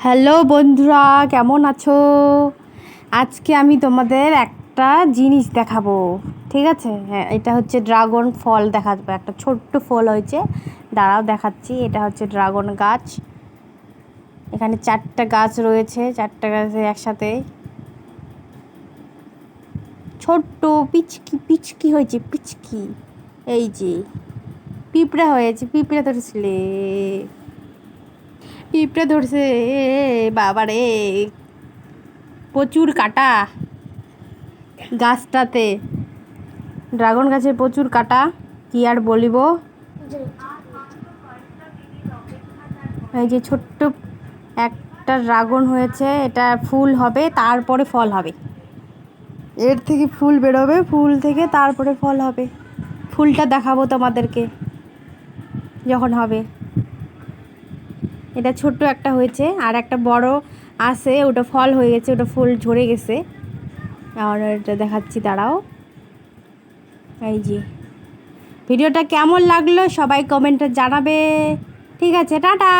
Hello বন্ধুরা, কেমন আছো? আজকে আমি তোমাদের একটা জিনিস দেখাবো, ঠিক আছে? হ্যাঁ, এটা হচ্ছে ড্রাগন ফল দেখাবো। একটা ছোট্ট ফল হয়েছে, দাঁড়াও দেখাচ্ছি। এটা হচ্ছে ড্রাগন গাছ। এখানে 4টা গাছ রয়েছে, 4টা গাছে একসাথে ছোট্ট পিচকি পিচকি হয়েছে, পিচকি। এই যে পিঁপড়া হয়েছে, পিঁপড়া ধরেছিলে, পিঁপড়া ধরছে। বাবারে, প্রচুর কাটা গাছটাতে, ড্রাগন গাছে প্রচুর কাটা, কি আর বলিব। এই যে ছোট্ট একটা ড্রাগন হয়েছে, এটা ফুল হবে, তারপরে ফল হবে। এর থেকে ফুল বেরোবে, ফুল থেকে তারপরে ফল হবে। ফুলটা দেখাবো তোমাদেরকে যখন হবে। এটা ছোট্ট একটা হয়েছে, আর একটা বড় আছে, ওটা ফল হয়ে গেছে, ওটা ফুল ঝরে গেছে। আর এটা দেখাচ্ছি, দাঁড়াও। এই যে ভিডিওটা কেমন লাগলো সবাই কমেন্টে জানাবে। ঠিক আছে, টাটা।